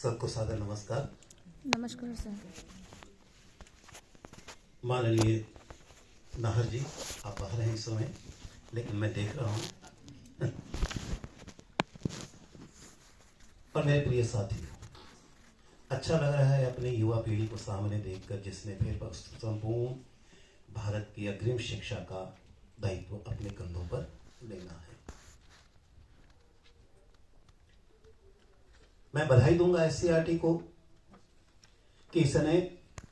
सबको सादर नमस्कार। नमस्कार सर। माननीय नाहर जी, आप बाहर हैं इस समय, लेकिन मैं देख रहा हूँ। और मेरे प्रिय साथियों, अच्छा लग रहा है अपनी युवा पीढ़ी को सामने देखकर, जिसने फिर संपूर्ण भारत की अग्रिम शिक्षा का दायित्व अपने कंधों पर लेना है। मैं बधाई दूंगा एससीईआरटी को कि इसने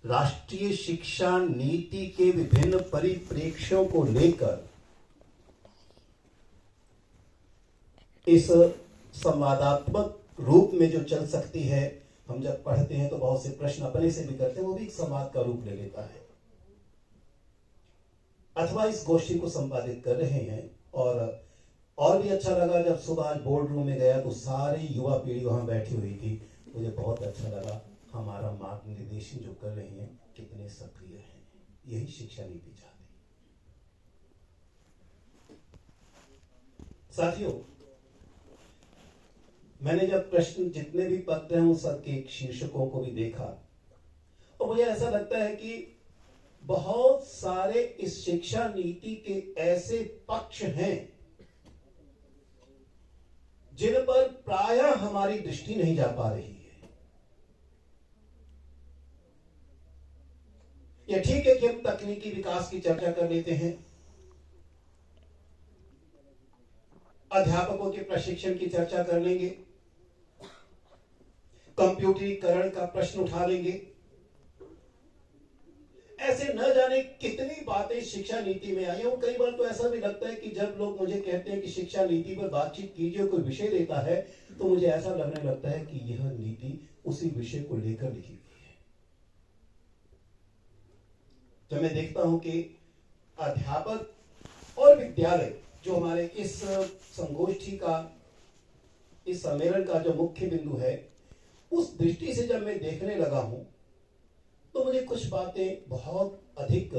राष्ट्रीय शिक्षा नीति के विभिन्न परिप्रेक्ष्यों को लेकर इस संवादात्मक रूप में जो चल सकती है। हम जब पढ़ते हैं तो बहुत से प्रश्न अपने से भी करते हैं, वो भी एक संवाद का रूप ले लेता है। अथवा इस गोष्ठी को संपादित कर रहे हैं। और भी अच्छा लगा जब सुबह आज बोर्ड रूम में गया तो सारी युवा पीढ़ी वहां बैठी हुई थी। मुझे बहुत अच्छा लगा। हमारा मार्गनिर्देशन जो कर रहे हैं कितने सक्रिय हैं। यही शिक्षा नीति चाहती है। साथियों, मैंने जब प्रश्न जितने भी पत्र हैं उन सबके शीर्षकों को भी देखा और मुझे ऐसा लगता है कि बहुत सारे इस शिक्षा नीति के ऐसे पक्ष हैं जिन पर प्रायः हमारी दृष्टि नहीं जा पा रही है। यह ठीक है कि हम तकनीकी विकास की चर्चा कर लेते हैं, अध्यापकों के प्रशिक्षण की चर्चा कर लेंगे, कंप्यूटरीकरण का प्रश्न उठा लेंगे। ऐसे न जाने कितनी बातें शिक्षा नीति में आई हैं। और कई बार तो ऐसा भी लगता है कि जब लोग मुझे कहते हैं कि शिक्षा नीति पर बातचीत कीजिए, कोई विषय देता है, तो मुझे ऐसा लगने लगता है कि यह नीति उसी विषय को लेकर लिखी हुई है। जब मैं देखता हूं कि अध्यापक और विद्यालय जो हमारे इस संगोष्ठी का, इस सम्मेलन का जो मुख्य बिंदु है, उस दृष्टि से जब मैं देखने लगा हूं तो मुझे कुछ बातें बहुत अधिक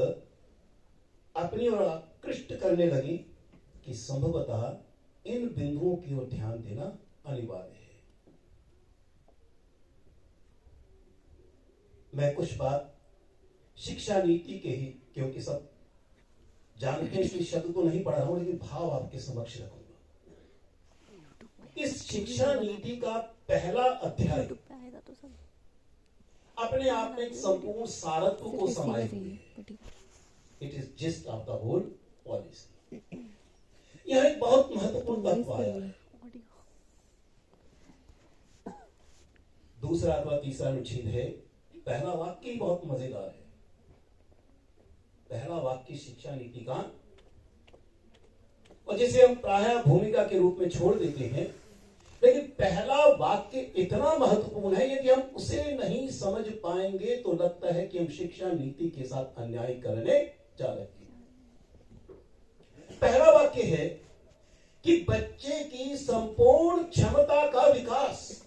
अपनी ओर आकृष्ट करने लगी कि संभवतः इन बिंदुओं की ओर ध्यान देना अनिवार्य है। मैं कुछ बात शिक्षा नीति के ही, क्योंकि सब जानते हैं इसलिए शब्द को नहीं पढ़ा रहा हूं, लेकिन भाव आपके समक्ष रखूंगा। इस शिक्षा नीति का पहला अध्याय अपने आप में एक संपूर्ण सारत्व को समाये हुए है। It is gist of the whole policy. यह एक बहुत महत्वपूर्ण तत्व आया है। दूसरा अथवा तीसरा अनुच्छेद है, पहला वाक्य ही बहुत मजेदार है। पहला वाक्य शिक्षा नीति का, और जिसे हम प्रायः भूमिका के रूप में छोड़ देते हैं, लेकिन पहला वाक्य इतना महत्वपूर्ण है। यदि हम उसे नहीं समझ पाएंगे तो लगता है कि हम शिक्षा नीति के साथ अन्याय करने जा रहे हैं। पहला वाक्य है कि बच्चे की संपूर्ण क्षमता का विकास,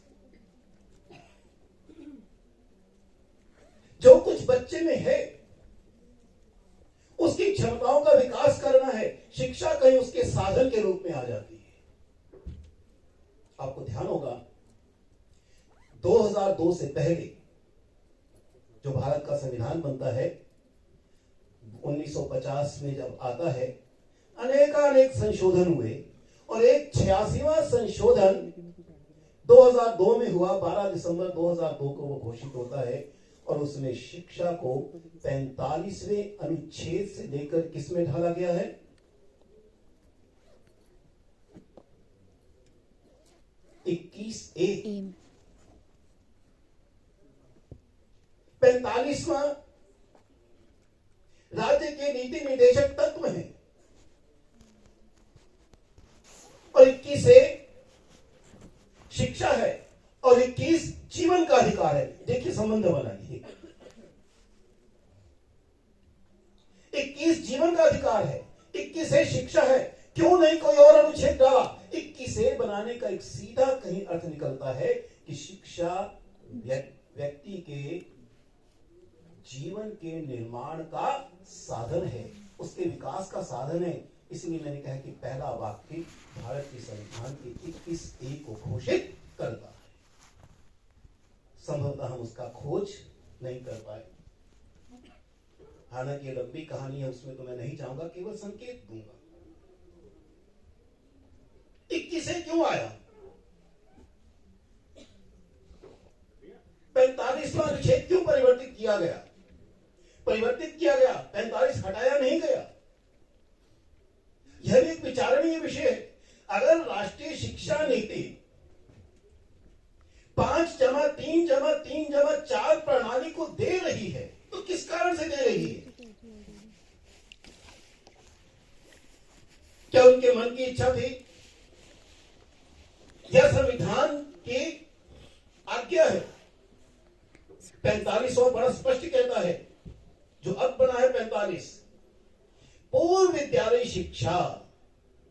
जो कुछ बच्चे में है उसकी क्षमताओं का विकास करना है। शिक्षा कहीं उसके साधन के रूप में आ जाती है। आपको ध्यान होगा 2002 से पहले जो भारत का संविधान बनता है, 1950 में जब आता है, अनेक संशोधन हुए और एक 86वां संशोधन 2002 में हुआ। 12 दिसंबर 2002 को वो घोषित होता है और उसमें शिक्षा को 45वें अनुच्छेद से लेकर किसमें ढाला गया है? 21A। 45वां राज्य के नीति निर्देशक तत्व है और 21A शिक्षा है और 21 जीवन का अधिकार है। देखिए संबंध बनाइए। 21 जीवन का अधिकार है, 21A शिक्षा है। क्यों नहीं कोई और अनुच्छेद डाला? 21A बनाने का एक सीधा कहीं अर्थ निकलता है कि शिक्षा व्यक्ति के जीवन के निर्माण का साधन है, उसके विकास का साधन है। इसलिए मैंने कहा कि पहला वाक्य भारत के संविधान के 21A को घोषित करता है। संभवतः हम उसका खोज नहीं कर पाए। हालांकि लंबी कहानी है, उसमें तो मैं नहीं जाऊंगा, केवल संकेत दूंगा। 21 से क्यों आया? 45वां अनुच्छेद क्यों परिवर्तित किया गया? 45 हटाया नहीं गया। यह भी एक विचारणीय विषय है। अगर राष्ट्रीय शिक्षा नीति 5+3+3+4 प्रणाली को दे रही है तो किस कारण से दे रही है? क्या उनके मन की इच्छा थी? यह संविधान की आज्ञा है। 45वां बड़ा स्पष्ट कहता है, जो अब बना है 45, पूर्व विद्यालय शिक्षा,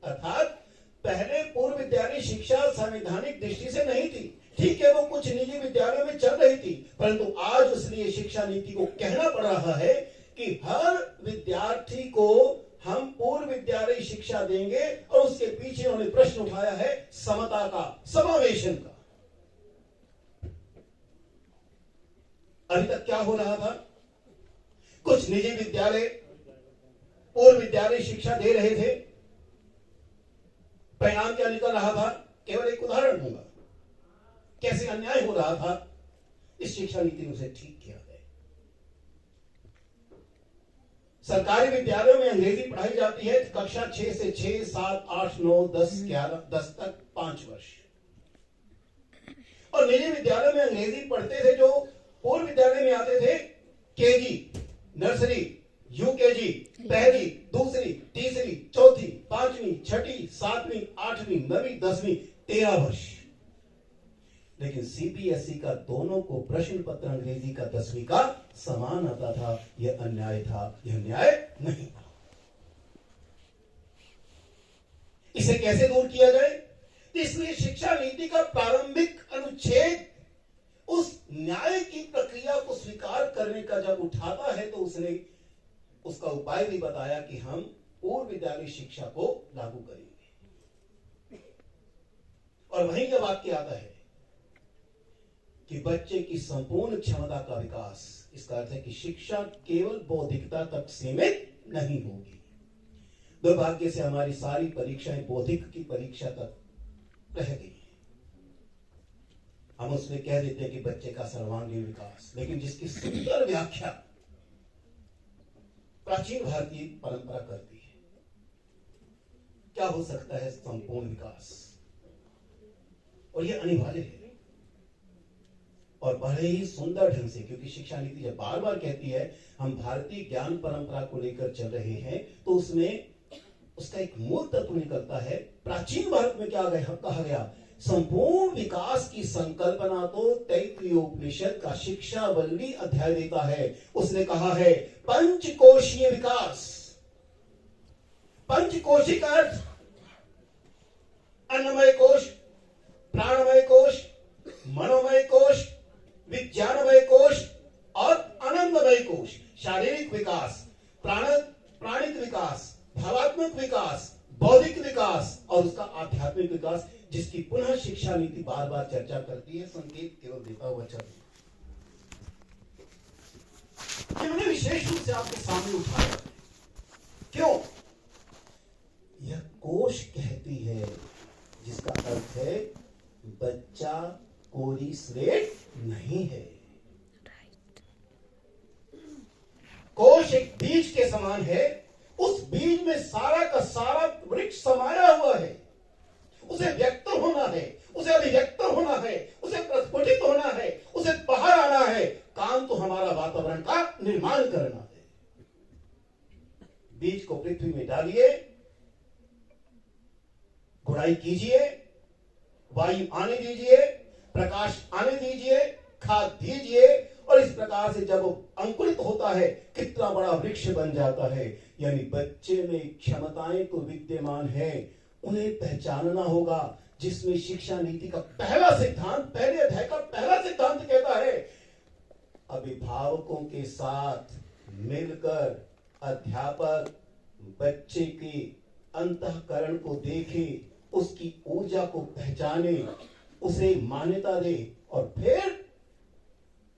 अर्थात पहले पूर्व विद्यालय शिक्षा संवैधानिक दृष्टि से नहीं थी। ठीक है, वो कुछ निजी विद्यालयों में चल रही थी, परंतु आज इसलिए शिक्षा नीति को कहना पड़ रहा है कि हर विद्यार्थी को हम पूर्व विद्यालय शिक्षा देंगे। और उसके पीछे उन्होंने प्रश्न उठाया है समता का, समावेशन का। अभी तक क्या हो रहा था? कुछ निजी विद्यालय पूर्व विद्यालय शिक्षा दे रहे थे। परिणाम क्या निकल रहा था? केवल एक उदाहरण दूंगा, कैसे अन्याय हो रहा था। इस शिक्षा नीति ने उसे ठीक किया है। सरकारी विद्यालयों में अंग्रेजी पढ़ाई जाती है कक्षा 6 से 6, 7, 8, 9, 10, 11, 10 तक 5 वर्ष। और निजी विद्यालयों में अंग्रेजी पढ़ते थे जो पूर्व विद्यालय में आते थे, केजी, नर्सरी, यूकेजी, पहली, दूसरी, तीसरी, चौथी, 5वीं, 6ठी, 7वीं, 8वीं, 9वीं, 10वीं, 13 वर्ष। लेकिन सीबीएसई का दोनों को प्रश्न पत्र अंग्रेजी का 10वीं का समान आता था। यह अन्याय था, यह न्याय नहीं था। इसे कैसे दूर किया जाए? इसलिए शिक्षा नीति का प्रारंभिक अनुच्छेद उस न्याय की प्रक्रिया को स्वीकार करने का जब उठाता है तो उसने उसका उपाय भी बताया कि हम पूर्व विद्यालय शिक्षा को लागू करेंगे। और वहीं यह वाक्य आता है कि बच्चे की संपूर्ण क्षमता का विकास। इसका अर्थ है कि शिक्षा केवल बौद्धिकता तक सीमित नहीं होगी। दुर्भाग्य से हमारी सारी परीक्षाएं बौद्धिक की परीक्षा तक रह गई। हम उसमें कह देते हैं कि बच्चे का सर्वांगीण विकास, लेकिन जिसकी सुंदर व्याख्या प्राचीन भारतीय परंपरा करती है। क्या हो सकता है संपूर्ण विकास? और यह अनिवार्य है और बड़े ही सुंदर ढंग से, क्योंकि शिक्षा नीति जब बार बार कहती है हम भारतीय ज्ञान परंपरा को लेकर चल रहे हैं, तो उसमें उसका एक मूल तत्व निकलता है। प्राचीन भारत में क्या कहा गया? संपूर्ण विकास की संकल्पना तो तैत्तिरीयोपनिषद का शिक्षावल्ली अध्याय देता है। उसने कहा है पंचकोशीय विकास। पंचकोशी का अर्थ अन्नमय कोश, प्राणमय कोश, मनोमय कोश, विज्ञानमय कोश और आनंदमय कोश। शारीरिक विकास, प्राणिक विकास, भावात्मक विकास, बौद्धिक विकास और उसका आध्यात्मिक विकास, जिसकी पुनः शिक्षा नीति बार बार चर्चा करती है। संकेत केवल देता हुआ चल मैंने विशेष रूप से आपके सामने उठाया। क्यों? यह कोश कहती है, जिसका अर्थ है बच्चा कोरी स्लेट नहीं है। कोश एक बीज के समान है। उस बीज में सारा का सारा वृक्ष समाया हुआ है। उसे व्यक्त होना है, उसे अभिव्यक्त होना है, उसे प्रस्फुटित होना है, उसे बाहर आना है। काम तो हमारा वातावरण का निर्माण करना है। बीज को पृथ्वी में डालिए, गुड़ाई कीजिए, वायु आने दीजिए, प्रकाश आने दीजिए, खाद दीजिए और इस प्रकार से जब अंकुरित होता है कितना बड़ा वृक्ष बन जाता है। यानी बच्चे में क्षमताएं तो विद्यमान है, उन्हें पहचानना होगा। जिसमें शिक्षा नीति का पहला सिद्धांत, पहले अध्याय का पहला सिद्धांत कहता है अभिभावकों के साथ मिलकर अध्यापक बच्चे के अंतःकरण को देखे, उसकी ऊर्जा को पहचाने, उसे मान्यता दे और फिर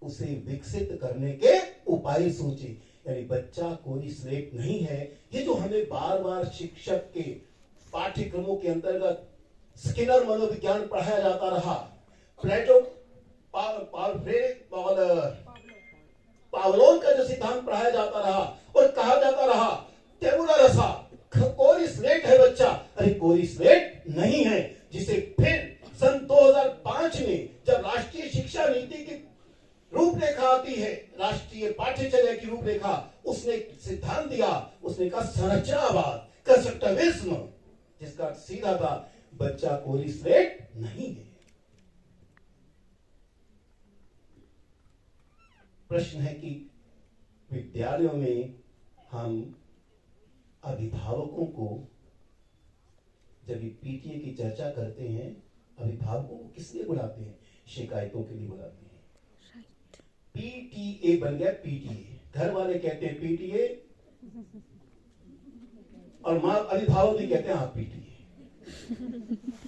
उसे विकसित करने के उपाय सोचे। यानी बच्चा कोई स्लेट नहीं है। ये जो हमें बार बार शिक्षक के पाठ्यक्रमों के अंतर्गत स्किनर मनोविज्ञान पढ़ाया जाता रहा, प्लेटो पावलोव का जो सिद्धांत पढ़ाया जाता रहा और कहा जाता रहा टेबुला रसा, कोई स्लेट है बच्चा। अरे कोई स्लेट नहीं है। जिसे फिर सन 2005 में जब राष्ट्रीय शिक्षा नीति की रूपरेखा आती है, राष्ट्रीय पाठ्यचर्या की रूपरेखा, उसने सिद्धांत दिया, उसने कहा संरचनावाद, कंस्ट्रक्टिविज्म, जिसका सीधा था बच्चा कोई स्लेट नहीं है। प्रश्न है कि विद्यालयों में हम अभिभावकों को जब पीटीए की चर्चा करते हैं, अभिभावकों को किस लिए बुलाते हैं? शिकायतों के लिए बुलाते हैं। पीटीए बन गया पीटीए, घर वाले कहते हैं पीटीए और मां अभिभावक भी कहते हैं आप पीटीए।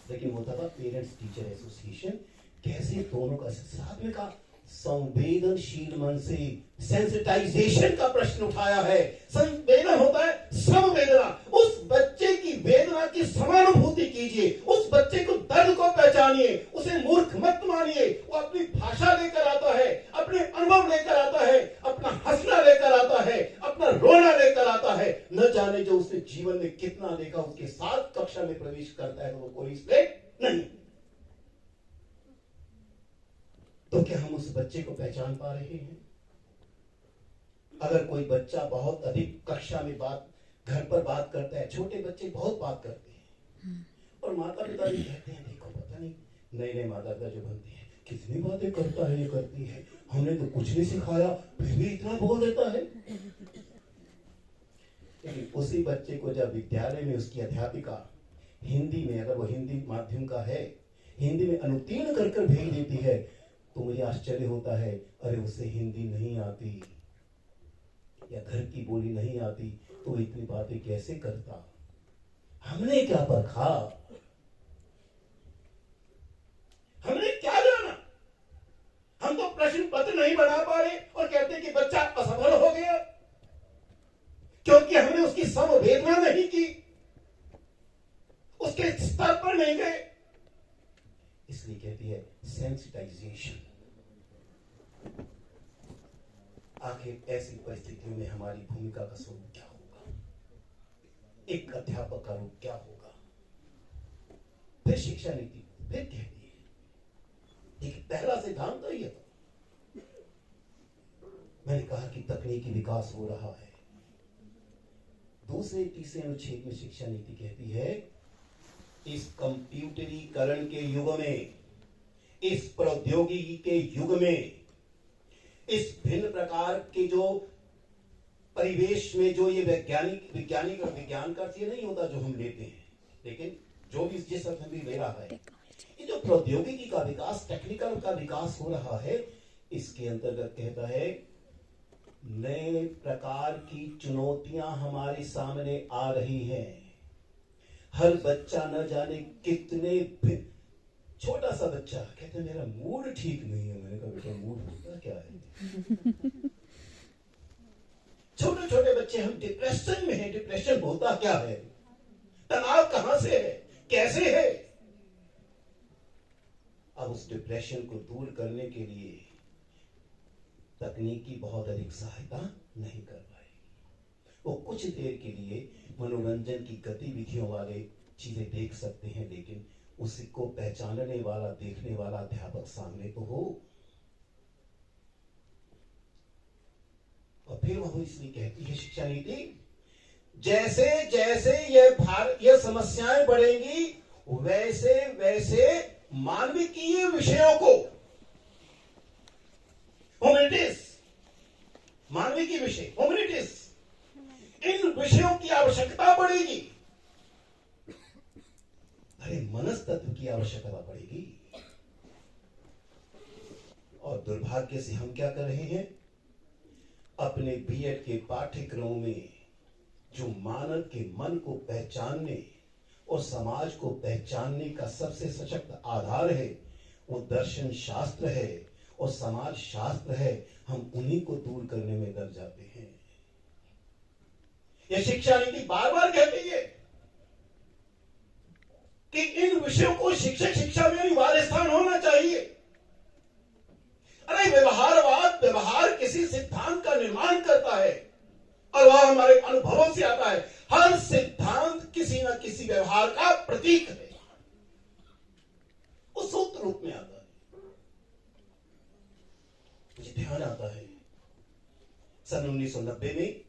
लेकिन होता था पेरेंट्स टीचर एसोसिएशन। कैसे दोनों का साथ में का संवेदनशील मन से सेंसिटाइजेशन का प्रश्न उठाया है। संवेदन होता है समवेदना। उस बच्चे की वेदना की समानुभूति कीजिए, उस बच्चे को दर्द को पहचानिए, उसे मूर्ख मत मानिए। वो अपनी भाषा लेकर आता है, अपने अनुभव लेकर आता है, अपना हंसना लेकर आता है, अपना रोना लेकर आता है। न जाने जो उसने जीवन में कितना देखा, उसके साथ कक्षा में प्रवेश करता है तो वो कोई स्लेट नहीं। तो क्या हम उस बच्चे को पहचान पा रहे हैं? अगर कोई बच्चा बहुत अधिक कक्षा में घर पर बात करता है, छोटे बच्चे बहुत बात करते हैं और माता पिता भी कहते हैं देखो पता नहीं नए नए माता पिता जो बनते हैं कितनी बातें करता है, ये करती है, हमने तो कुछ नहीं सिखाया फिर भी इतना बोल देता है। लेकिन उसी बच्चे को जब विद्यालय में उसकी अध्यापिका हिंदी में, अगर वो हिंदी माध्यम का है, हिंदी में अनुत्तीर्ण कर भेज देती है, तो मुझे आश्चर्य होता है, अरे उसे हिंदी नहीं आती या घर की बोली नहीं आती तो इतनी बातें कैसे करता? हमने क्या परखा? हमने क्या जाना? हम तो प्रश्न पत्र नहीं बना पा रहे और कहते कि बच्चा असफल हो गया क्योंकि हमने उसकी समवेदना नहीं की, उसके स्तर पर नहीं गए। इसलिए कहती है सेंसिटाइजेशन। आखिर ऐसी परिस्थितियों में हमारी भूमिका का स्वरूप क्या होगा? एक अध्यापक का रूप क्या होगा? फिर शिक्षा नीति फिर कहती है, एक पहला सिद्धांत तो ये था, मैंने कहा कि तकनीकी विकास हो रहा है। दूसरे तीसरे अनुच्छेद में शिक्षा नीति कहती है इस कंप्यूटरीकरण के युग में, इस प्रौद्योगिकी के युग में, इस भिन्न प्रकार के जो परिवेश में जो ये वैज्ञानिक और विज्ञान का अर्थ ये नहीं होता जो हम लेते हैं, लेकिन जो भी जिस अर्थ में भी ले रहा है, ये जो प्रौद्योगिकी का विकास, टेक्निकल का विकास हो रहा है, इसके अंतर्गत कहता है नए प्रकार की चुनौतियां हमारे सामने आ रही हैं। हर बच्चा न जाने कितने, छोटा सा बच्चा कहते हैं मेरा मूड ठीक नहीं है। मैंने कहा बेटा मूड होता क्या है? छोटे छोटे बच्चे हम डिप्रेशन में हैं। डिप्रेशन होता क्या है? तनाव कहां से है, कैसे है? अब उस डिप्रेशन को दूर करने के लिए तकनीकी बहुत अधिक सहायता नहीं कर पाएगी। वो कुछ देर के लिए मनोरंजन की गतिविधियों वाले चीजें देख सकते हैं, लेकिन उसको पहचानने वाला, देखने वाला अध्यापक सामने तो हो। और फिर वह इसलिए कहती है शिक्षा नीति, जैसे जैसे ये समस्याएं बढ़ेंगी वैसे वैसे मानविकीय विषयों को, ह्यूमैनिटीज, मानविकीय विषय, ह्यूमैनिटीज, इन विषयों की आवश्यकता बढ़ेगी। अरे मनस्तत्व की आवश्यकता बढ़ेगी। और दुर्भाग्य से हम क्या कर रहे हैं? अपने बीएड के पाठ्यक्रमों में जो मानव के मन को पहचानने और समाज को पहचानने का सबसे सशक्त आधार है वो दर्शन शास्त्र है और समाज शास्त्र है, हम उन्हीं को दूर करने में डर जाते हैं। यह शिक्षा नीति बार बार कहती है कि इन विषयों को शिक्षक शिक्षा में अनिवार्य स्थान होना चाहिए। अरे व्यवहारवाद, व्यवहार किसी सिद्धांत का निर्माण करता है और वह हमारे अनुभवों से आता है। हर सिद्धांत किसी न किसी व्यवहार का प्रतीक है, वो सूत्र रूप में आता है। मुझे ध्यान आता है सन 1990 में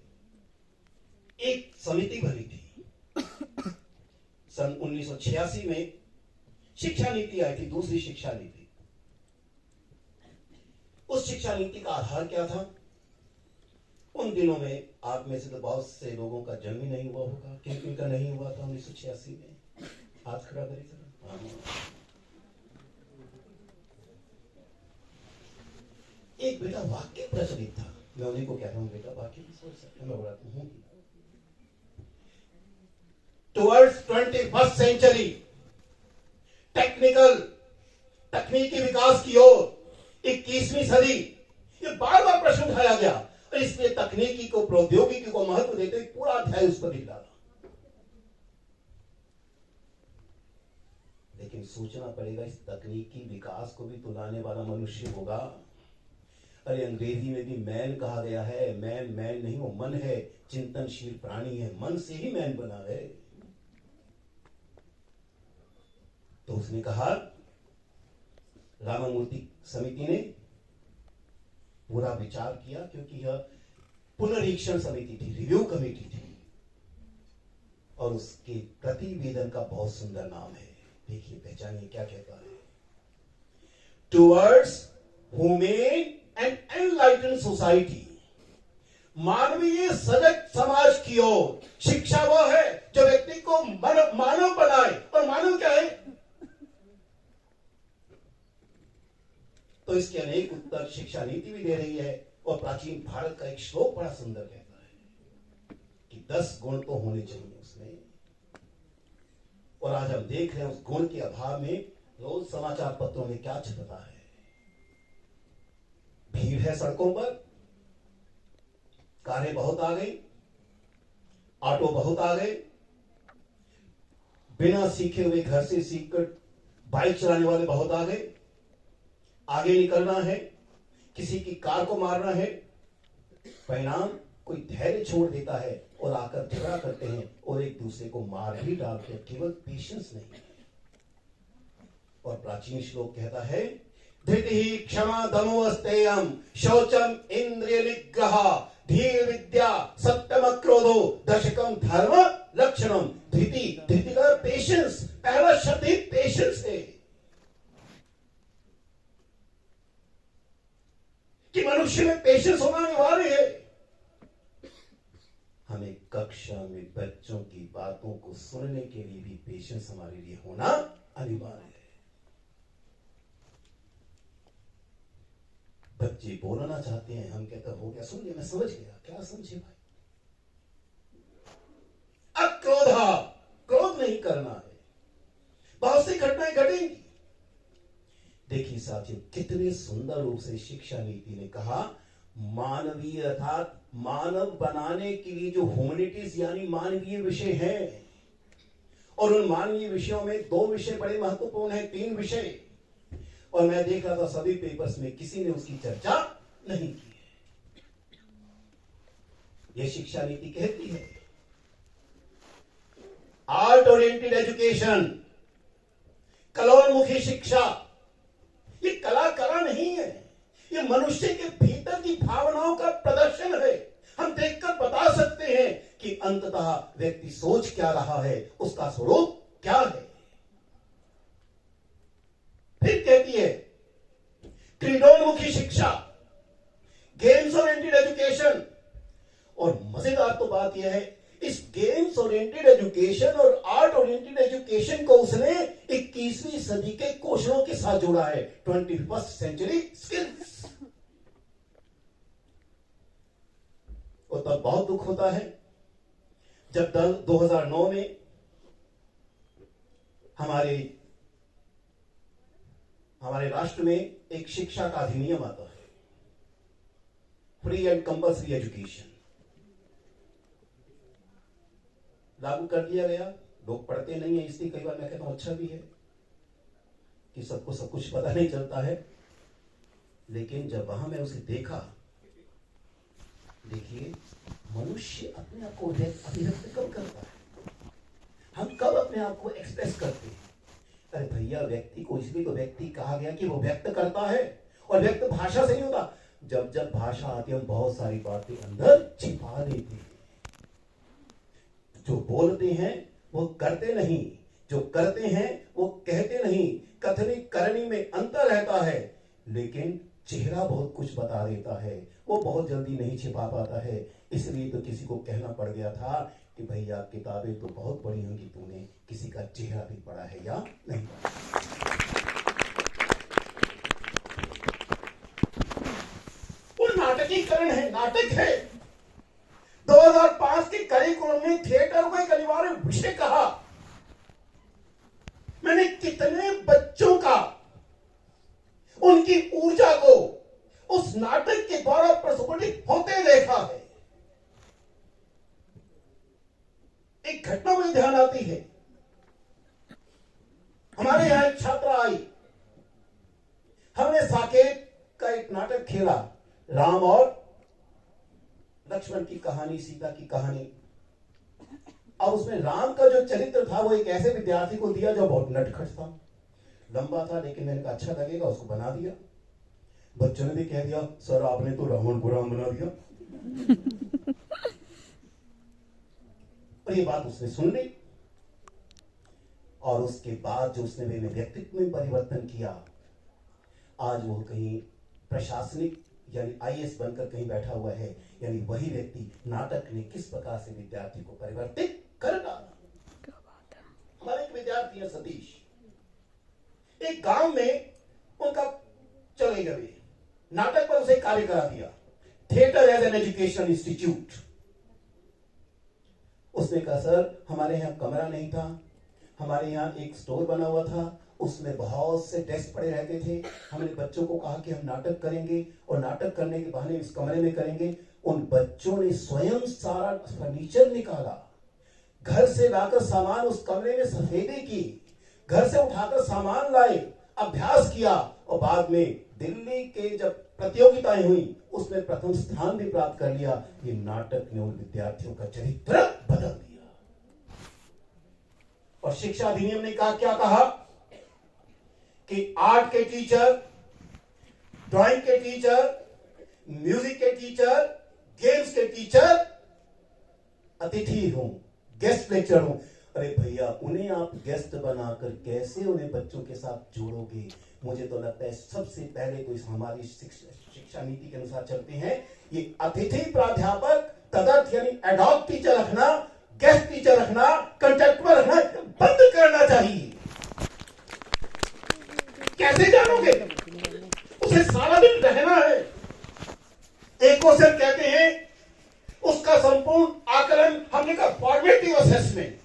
एक समिति बनी थी। सन 1986 में शिक्षा नीति आई थी, दूसरी शिक्षा नीति। उस शिक्षा नीति का आधार क्या था? उन दिनों में आप में से तो बहुत से लोगों का जन्म ही नहीं हुआ होगा। किन का नहीं हुआ था 1986 में? हाथ खड़ा करिए जरा। एक बेटा वाक्य प्रचलित था, मैं उन्हीं को कह रहा हूं, बेटा वाक्य भी सोच सकते, मैं बोलता हूं टुवर्ड्स 21st सेंचुरी, तकनीकी विकास की ओर 21वीं सदी, ये बार बार प्रश्न उठाया गया और इसलिए तकनीकी को, प्रौद्योगिकी को महत्व देते हुए पूरा अध्याय उस पर लिख डाला। लेकिन सोचना पड़ेगा, इस तकनीकी विकास को भी तो लाने वाला मनुष्य होगा। अरे अंग्रेजी में भी मैन कहा गया है। मैन नहीं, वो मन है, चिंतनशील प्राणी है, मन से ही मैन बना है। तो उसने कहा, रामामूर्ति समिति ने पूरा विचार किया, क्योंकि यह पुनरीक्षण समिति थी, रिव्यू कमेटी थी, और उसके प्रतिवेदन का बहुत सुंदर नाम है। देखिए, पहचानिए क्या कहता है। Towards humane and enlightened society, मानवीय सजग समाज की ओर शिक्षा वह है जो व्यक्ति को मानव बनाए। और मानव क्या है? तो इसके अनेक उत्तर शिक्षा नीति भी दे रही है। और प्राचीन भारत का एक श्लोक बड़ा सुंदर कहता है कि 10 गुण तो होने चाहिए उसमें। और आज हम देख रहे हैं उस गुण के अभाव में रोज समाचार पत्रों में क्या छपता है। भीड़ है सड़कों पर, कारें बहुत आ गई, ऑटो बहुत आ गए, बिना सीखे हुए घर से सीखकर बाइक चलाने वाले बहुत आ गए। आगे निकलना है, किसी की कार को मारना है, परिणाम कोई धैर्य छोड़ देता है और आकर झगड़ा करते हैं और एक दूसरे को मार भी डालते हैं। केवल पेशेंस नहीं है। और प्राचीन श्लोक कहता है, धृति क्षमा दमोस्तेयम शौचम इंद्रिय निग्रह धीर विद्या सत्यम क्रोधो दशकम धर्म लक्षणम। धृति का पेशेंस, पहला शब्द ही पेशेंस है कि मनुष्य में पेशेंस होना अनिवार्य है। हमें कक्षा में बच्चों की बातों को सुनने के लिए भी पेशेंस हमारे लिए होना अनिवार्य है। बच्चे बोलना चाहते हैं, हम कहते हो गया, सुन लिया, मैं समझ गया। क्या समझे भाई? अक्रोधा, क्रोध नहीं करना है। बहुत सी घटनाएं घटेंगी। देखिए साथियों, कितने सुंदर रूप से शिक्षा नीति ने कहा, मानवीय अर्थात मानव बनाने के लिए जो ह्यूमैनिटीज यानी मानवीय विषय हैं, और उन मानवीय विषयों में 2 विषय बड़े महत्वपूर्ण हैं, 3 विषय। और मैं देख रहा था सभी पेपर्स में किसी ने उसकी चर्चा नहीं की है। यह शिक्षा नीति कहती है आर्ट ओरिएंटेड एजुकेशन, कलोन्मुखी शिक्षा। ये कला नहीं है, ये मनुष्य के भीतर की भावनाओं का प्रदर्शन है। हम देखकर बता सकते हैं कि अंततः व्यक्ति सोच क्या रहा है, उसका स्वरूप क्या है। फिर कहती है क्रीडोन्मुखी शिक्षा, गेम्स ओरिएंटेड एजुकेशन। और मजेदार तो बात यह है, इस गेम्स ओरिएंटेड एजुकेशन और आर्ट ओरिएंटेड एजुकेशन को उसने 21वीं सदी के कौशलों के साथ जोड़ा है, 21st सेंचुरी स्किल्स। और तब बहुत दुख होता है जब 2009 में हमारे हमारे राष्ट्र में एक शिक्षा का अधिनियम आता है, फ्री एंड कंपल्सरी एजुकेशन लागू कर दिया गया। लोग पढ़ते नहीं है, इसलिए कई बार मैं कहता हूं अच्छा भी है कि सबको सब कुछ पता नहीं चलता है। लेकिन जब वहां मैं उसे देखा, देखिए मनुष्य अपने आप को अभिव्यक्त कब करता है, हम कब अपने आप को एक्सप्रेस करते हैं? अरे भैया, व्यक्ति को इसलिए तो व्यक्ति कहा गया कि वो व्यक्त करता है, और व्यक्त भाषा से नहीं होता। जब जब भाषा आती है हम बहुत सारी बातें अंदर छिपा लेते हैं। जो बोलते हैं वो करते नहीं, जो करते हैं वो कहते नहीं। कथनी करनी में अंतर रहता है, लेकिन चेहरा बहुत कुछ बता देता है, वो बहुत जल्दी नहीं छिपा पाता है। इसलिए तो किसी को कहना पड़ गया था कि भैया किताबें तो बहुत बड़ी होंगी, तूने किसी का चेहरा भी पढ़ा है या नहीं पढ़ा। वो नाटकीकरण है, नाटक है। 2005 के करिकुलम में थिएटर को एक अनिवार्य विषय कहा। मैंने कितने बच्चों का, उनकी ऊर्जा को उस नाटक के द्वारा प्रस्फुटित होते देखा है। एक घटना मुझे ध्यान आती है। हमारे यहां एक छात्रा आई, हमने साकेत का एक नाटक खेला, राम और लक्ष्मण की कहानी, सीता की कहानी। और उसमें राम का जो चरित्र था वो एक ऐसे विद्यार्थी को दिया जो बहुत नटखट था, लंबा था, लेकिन मैंने कहा अच्छा लगेगा, उसको बना दिया। बच्चों ने भी कह दिया सर आपने तो रावण को राम बना दिया। और ये बात उसने सुन ली, और उसके बाद जो उसने मेरे व्यक्तित्व में परिवर्तन किया, आज वो कहीं प्रशासनिक यानी आईएएस बनकर कहीं बैठा हुआ है। यानी वही व्यक्ति, नाटक ने किस प्रकार से विद्यार्थी को परिवर्तित कर डाला। हमारे एक विद्यार्थी है सतीश, एक गांव में उनका चले गए, नाटक पर उसे कार्य करा दिया, theatre as an educational institute. उसने कहा सर हमारे यहाँ कमरा नहीं था, हमारे यहाँ एक स्टोर बना हुआ था, उसमें बहुत से डेस्क पड़े रहते थे। हमने बच्चों को कहा कि हम नाटक करेंगे, और नाटक करने के बहाने इस कमरे में करेंगे। उन बच्चों ने स्वयं सारा फर्नीचर निकाला, घर से लाकर सामान उस कमरे में सफेदी की, घर से उठाकर सामान लाए, अभ्यास किया, और बाद में दिल्ली के जब प्रतियोगिताएं हुई उसमें प्रथम स्थान भी प्राप्त कर लिया। ये नाटक ने उन विद्यार्थियों का चरित्र बदल दिया। और शिक्षा अधिनियम ने क्या कहा कि आर्ट के टीचर, ड्राइंग के टीचर, म्यूजिक के टीचर, गेम्स के टीचर अतिथि हों, गेस्ट लेक्चर हों। अरे भैया, उन्हें आप गेस्ट बनाकर कैसे उन्हें बच्चों के साथ जोड़ोगे? मुझे तो लगता है सबसे पहले तो इस हमारी शिक्षा नीति के अनुसार चलते हैं, ये अतिथि प्राध्यापक, तदर्थ यानी एडॉक टीचर रखना, गेस्ट टीचर रखना, कंट्रैक्चुअल रखना बंद करना चाहिए। कैसे जानोगे? उसे सारा दिन रहना है। एक क्वेश्चन कहते हैं उसका संपूर्ण आकलन, हमने कहा फॉर्मेटिव असेसमेंट।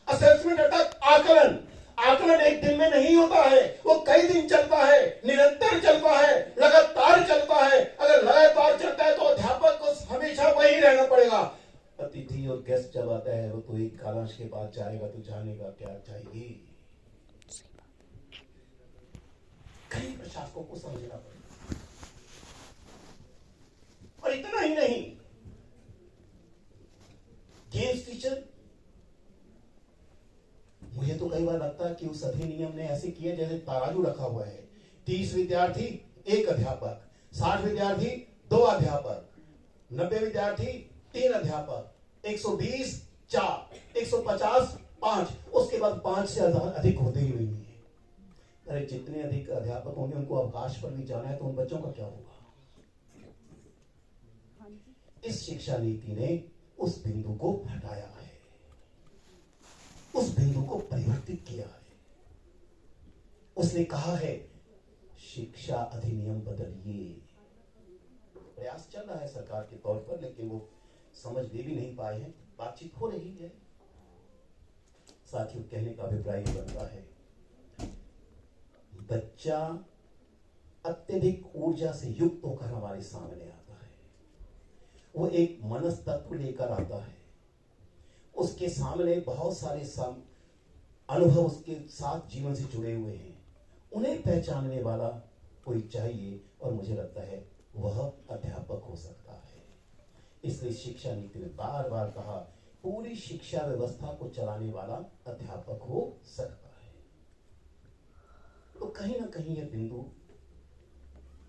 असेसमेंट अर्थात आकलन। आकलन एक दिन में नहीं होता है, वो कई दिन चलता है, निरंतर चलता है, लगातार चलता है। अगर लगातार चलता है तो अध्यापक को हमेशा वही रहना पड़ेगा। अतिथि और गेस्ट जब आता है वो तो एक कालांश के बाद जाएगा, तो जाने का क्या चाहिए। कई प्रशासकों को समझना पड़ेगा। और इतना ही नहीं, गेम्स टीचर, मुझे तो कई बार लगता है कि उस अधिनियम ने ऐसे किया जैसे तराजू रखा हुआ है। 30 विद्यार्थी 1 अध्यापक, 60 विद्यार्थी 2 अध्यापक, 90 विद्यार्थी 3 अध्यापक, 120 4, 150 5, उसके बाद 5 से अधिक होते ही नहीं है। अरे जितने अधिक अध्यापक होंगे उनको अवकाश पर भी जाना है, तो उन बच्चों का क्या होगा? इस शिक्षा नीति ने उस बिंदु को हटाया है, उस बिंदु को परिवर्तित किया है। उसने कहा है शिक्षा अधिनियम बदलिए। प्रयास चल रहा है सरकार के तौर पर, लेकिन वो समझ ले भी नहीं पाए हैं। बातचीत हो रही है। साथियों, कहने का अभिप्राय बनता है, बच्चा अत्यधिक ऊर्जा से युक्त होकर हमारे सामने आता है। वो एक मनस्तत्व लेकर आता है, उसके सामने बहुत सारे अनुभव उसके साथ जीवन से जुड़े हुए हैं, उन्हें पहचानने वाला कोई चाहिए, और मुझे लगता है वह अध्यापक हो सकता है। इसलिए शिक्षा नीति में बार बार कहा, पूरी शिक्षा व्यवस्था को चलाने वाला अध्यापक हो सकता है। तो कहीं ना कहीं यह बिंदु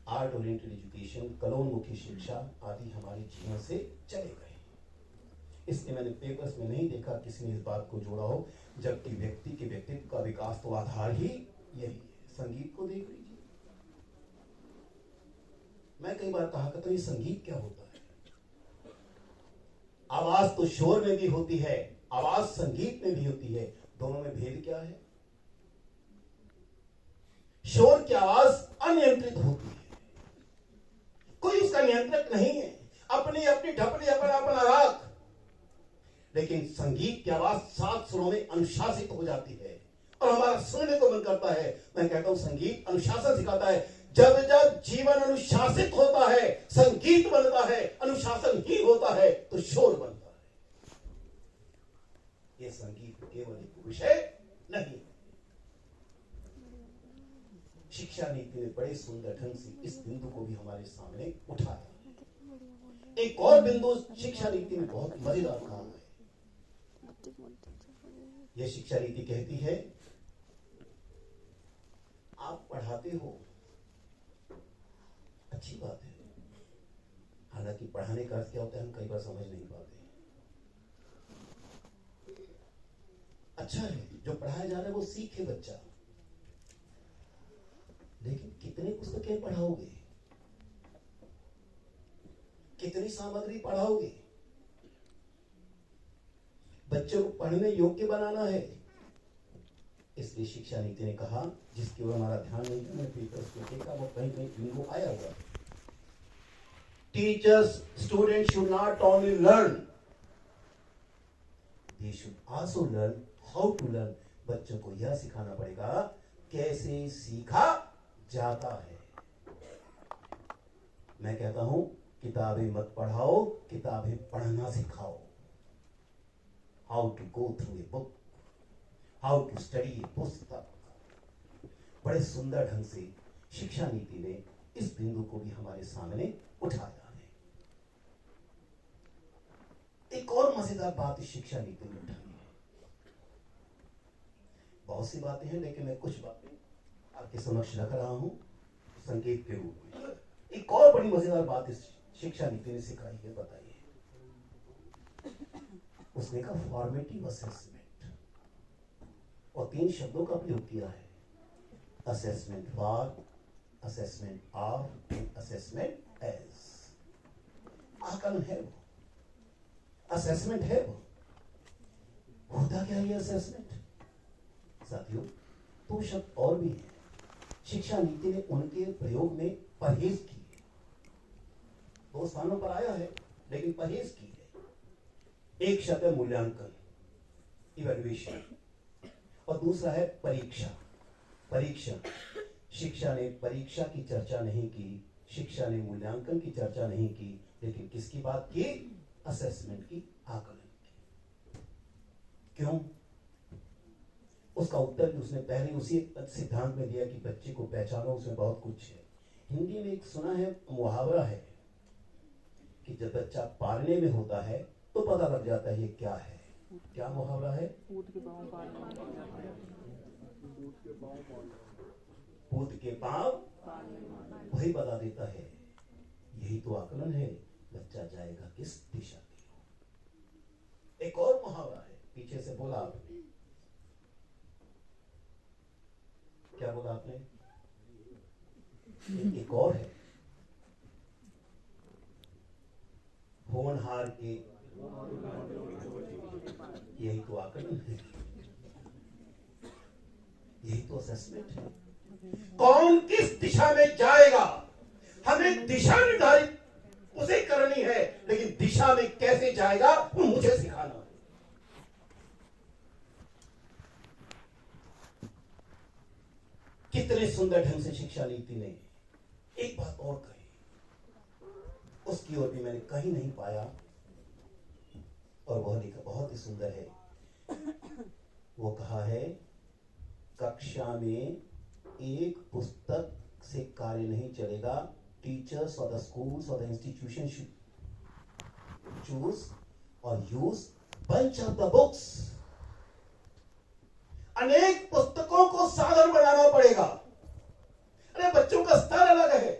आर्ट ओरिएंटेड एजुकेशन, कलोन्मुखी शिक्षा आदि हमारे जीवन से चले गए। इसलिए मैंने पेपर्स में नहीं देखा किसी ने इस बात को जोड़ा हो, जबकि व्यक्ति के व्यक्तित्व का विकास तो आधार ही यही है। संगीत को देख लीजिए, मैं कई बार कहा करता हूं, ये संगीत क्या होता है? आवाज तो शोर में भी होती है, आवाज संगीत में भी होती है, दोनों में भेद क्या है? शोर की आवाज अनियंत्रित होती है, कोई उसका नियंत्रक नहीं है, अपनी अपनी ढपली, अपना अपना राग। लेकिन संगीत की आवाज 7 सुरों में अनुशासित हो जाती है और हमारा सुनने को मन करता है। मैं कहता हूं संगीत अनुशासन सिखाता है। जब जब जीवन अनुशासित होता है, संगीत बनता है, अनुशासन ही होता है, तो शोर बनता है। यह संगीत केवल एक विषय नहीं है। शिक्षा नीति ने बड़े सुंदर ढंग से इस बिंदु को भी हमारे सामने उठाया। एक और बिंदु शिक्षा नीति में बहुत मजेदार कहा है। यह शिक्षा नीति कहती है, आप पढ़ाते हो, अच्छी बात है, हालांकि पढ़ाने का अर्थ क्या होता है हम कई बार समझ नहीं पाते। अच्छा है, जो पढ़ाया जा रहा है वो सीखे बच्चा, लेकिन कितने पुस्तकें पढ़ाओगे, कितनी सामग्री पढ़ाओगे? बच्चों को पढ़ने योग्य बनाना है। इसलिए शिक्षा नीति ने कहा, जिसकी ओर हमारा ध्यान नहीं है, मैं पेपर्स को देखा, वो कहीं कहीं बिंदु आया हुआ। Teachers, student should not only learn, they should also learn how to learn. बच्चों को यह सिखाना पड़ेगा कैसे सीखा जाता है। मैं कहता हूं, किताबें मत पढ़ाओ, किताबें पढ़ना सिखाओ। How to go through a book, how to study a पुस्तक। बड़े सुंदर ढंग से शिक्षा नीति ने इस बिंदु को भी हमारे सामने उठाया है। एक और मजेदार बात इस शिक्षा नीति में उठाई है। बहुत सी बातें हैं, लेकिन मैं कुछ बातें आपके समक्ष रख रहा हूं संकेत के रूप में। एक और बड़ी मजेदार बात इस शिक्षा नीति ने सिखाई है, बताइए। उसने कहा फॉर्मेटिव असेसमेंट, और 3 शब्दों का प्रयोग किया है, assessment for, assessment of, assessment as. आकलन है वो, असेसमेंट है वो। होता क्या है ये असेसमेंट? साथियों, 2 शब्द और भी हैं। शिक्षा नीति ने उनके प्रयोग में परहेज की है। 2 स्थानों पर आया है, लेकिन परहेज की है। एक शब्द है मूल्यांकन, इवैल्यूएशन, और दूसरा है परीक्षा, परीक्षण। शिक्षा ने परीक्षा की चर्चा नहीं की, शिक्षा ने मूल्यांकन की चर्चा नहीं की, लेकिन किसकी बात की? असेसमेंट की, आकलन की। क्यों? उसका उत्तर भी उसने पहले उसी सिद्धांत में दिया कि बच्चे को पहचानो, उसमें बहुत कुछ है। हिंदी में एक सुना है मुहावरा है कि जब बच्चा पालने में होता है तो पता लग जाता है ये क्या है। क्या मुहावरा है? पूत के पांव वही बता देता है। यही तो आकलन है, बच्चा जाएगा किस दिशा की ओर। एक और मुहावरा है, पीछे से बोला आपने, क्या बोला आपने? एक और है, होनहार के, यही तो आकलन है, यही तो असेसमेंट है। कौन किस दिशा में जाएगा, हमें दिशा निर्धारित उसे करनी है, लेकिन दिशा में कैसे जाएगा वो मुझे सिखाना है। कितने सुंदर ढंग से शिक्षा नीति ने बात और कही, उसकी ओर भी मैंने कहीं नहीं पाया, और वह लिखा बहुत ही सुंदर है। वो कहा है, कक्षा में एक पुस्तक से कार्य नहीं चलेगा। टीचर्स और द स्कूल्स और द इंस्टीट्यूशन शुड चूज और use bunch of the books. अनेक पुस्तकों को साधन बनाना पड़ेगा। अरे बच्चों का स्तर अलग है,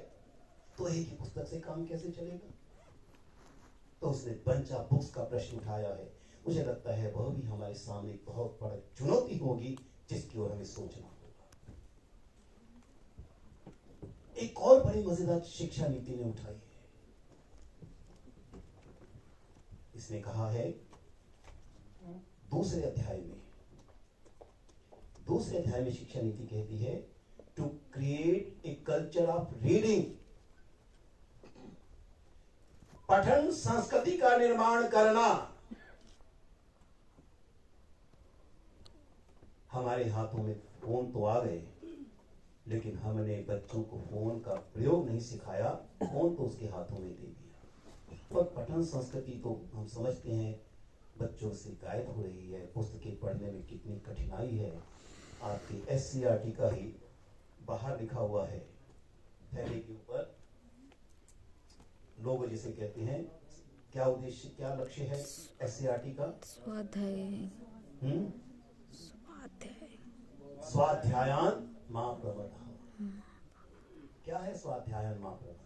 तो एक ही पुस्तक से काम कैसे चलेगा? तो उसने बंच ऑफ बुक्स का प्रश्न उठाया है। मुझे लगता है वह भी हमारे सामने एक बहुत बड़ी चुनौती होगी, जिसकी ओर हमें सोचना होगा। एक और बड़ी मजेदार शिक्षा नीति ने उठाई है। इसने कहा है दूसरे अध्याय में शिक्षा नीति कहती है, to create a culture of reading, पठन संस्कृति का निर्माण करना। हमारे हाथों में फोन तो आ गए, लेकिन हमने बच्चों को फोन का प्रयोग नहीं सिखाया, फोन तो उसके हाथों में दे दिया। और पठन संस्कृति तो हम समझते हैं बच्चों से गायब हो रही है। पुस्तकें पढ़ने में कितनी कठिनाई है। आपके SCERT का ही बाहर लिखा हुआ है, थैले के ऊपर लोग जिसे कहते हैं, क्या उद्देश्य, क्या लक्ष्य है SCERT का? स्वाध्यायान मां प्रमदः। क्या है स्वाध्यायान मां प्रमदः?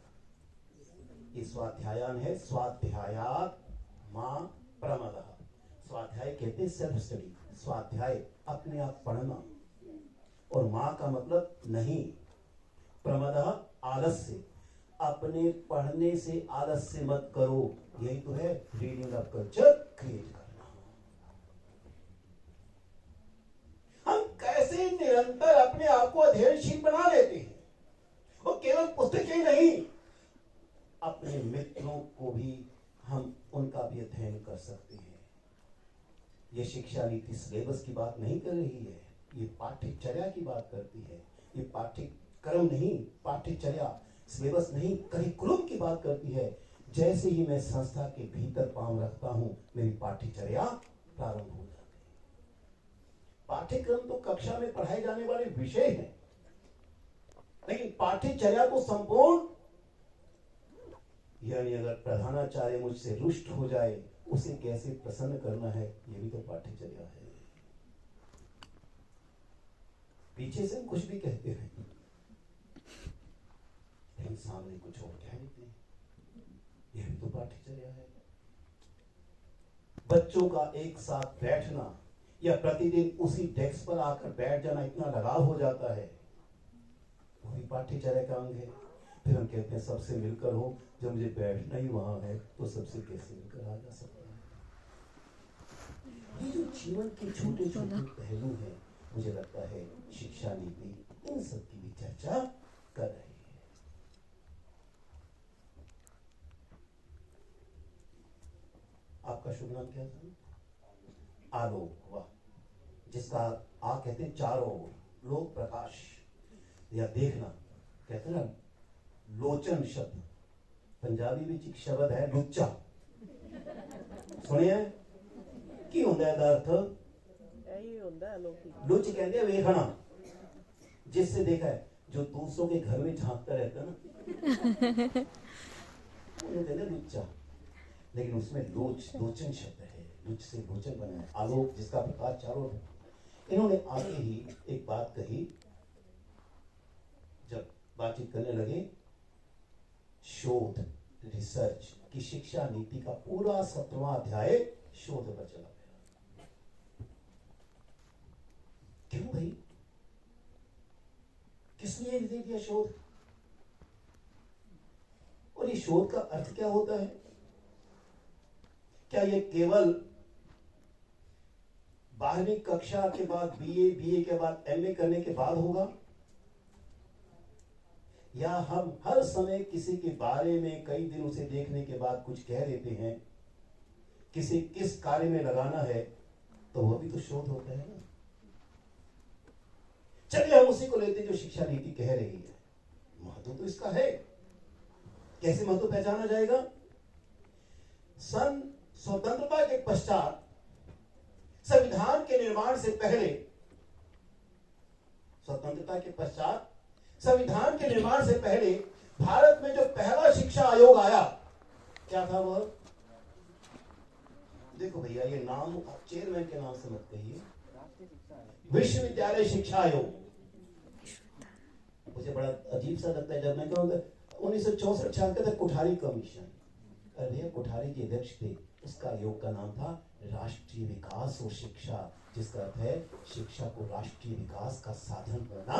ये स्वाध्यायान है, स्वाध्यायात मां प्रमदः। स्वाध्याय कहते हैं सेल्फ स्टडी, स्वाध्याय अपने आप पढ़ना, और मां का मतलब नहीं, प्रमदः आलस्य, अपने पढ़ने से आलस्य मत करो। यही तो है रीडिंग ऑफ कल्चर क्रिएट करना। हम कैसे निरंतर अपने आप को अध्ययनशील बना लेते हैं, और केवल पुस्तकें ही नहीं, अपने मित्रों को भी हम उनका भी अध्ययन कर सकते हैं। ये शिक्षा नीति सिलेबस की बात नहीं कर रही है, ये पाठ्यचर्या की बात करती है। ये पाठ्यक्रम नहीं, पाठ्यचर्या, सिलेबस नहीं, करिकुलम की बात करती है। जैसे ही मैं संस्था के भीतर पांव रखता हूं, मेरी पाठ्यचर्या प्रारंभ हो जाती है। पाठ्यक्रम तो कक्षा में पढ़ाए जाने वाले विषय हैं, लेकिन पाठ्यचर्या को संपूर्ण, यानी अगर प्रधानाचार्य मुझसे रुष्ट हो जाए, उसे कैसे प्रसन्न करना है, ये भी तो पाठ्यचर्या है। पीछे से कुछ भी कहते हैं, लेकिन सामने कुछ और कह देते हैं, यह भी तो पाठ्यचर्या है। बच्चों का एक साथ बैठना या प्रतिदिन उसी डेस्क पर आकर बैठ जाना, इतना लगाव हो जाता है, वो भी पाठ्यचर्या का अंग है। फिर हम कहते हैं सबसे मिलकर हो, जब मुझे बैठना ही वहां है तो सबसे कैसे मिलकर आ जा सकता है। ये जो जीवन के छोटे छोटे पहलू हैं, मुझे लगता है शिक्षा नीति इन सब की भी चर्चा कर रही है। आपका शुभ नाम क्या था? आलोक। वाह, जिसका आ कहते हैं चारों ओर, लोक प्रकाश, या देखना, कहते हैं ना लोचन शब्द, पंजाबी में एक शब्द है लुच्चा, सुनिए की होता है अर्थ? लुच कहते हैं वेखना, जिससे देखा है, जो दूसरों के घर में झांकता रहता है ना, उन्हें कहते हैं लुच्चा। लेकिन उसमें लोचन शब्द है, लुच से लोचन बना है। आलोक जिसका प्रकाश चारों ओर। इन्होंने आगे ही एक बात कही, जब बातचीत करने लगे, शोध, रिसर्च की शिक्षा नीति का पूरा 17वां अध्याय शोध पर चला गया। क्यों भाई, किसने दे दिया शोध? और ये शोध का अर्थ क्या होता है? क्या ये केवल 12वीं कक्षा के बाद बीए के बाद MA करने के बाद होगा, या हम हर समय किसी के बारे में कई दिन उसे देखने के बाद कुछ कह देते हैं, किसी किस कार्य में लगाना है, तो वह भी तो शोध होता है ना। चलिए हम उसी को लेते जो शिक्षा नीति कह रही है। महत्व तो इसका है, कैसे महत्व पहचाना जाएगा? सन स्वतंत्रता के पश्चात, संविधान के निर्माण से पहले, स्वतंत्रता के पश्चात संविधान के निर्माण से पहले भारत में जो पहला शिक्षा आयोग आया, क्या था वह? देखो भैया, ये नाम चेयरमैन के नाम से मत कहिए, विश्वविद्यालय शिक्षा आयोग। मुझे बड़ा अजीब सा लगता है जब मैं कहूँगा 1964 तक कोठारी कमीशन। अरे भैया, कोठारी के अध्यक्ष थे, उसका आयोग का नाम था राष्ट्रीय विकास और शिक्षा, जिसका अर्थ है शिक्षा को राष्ट्रीय विकास का साधन होना।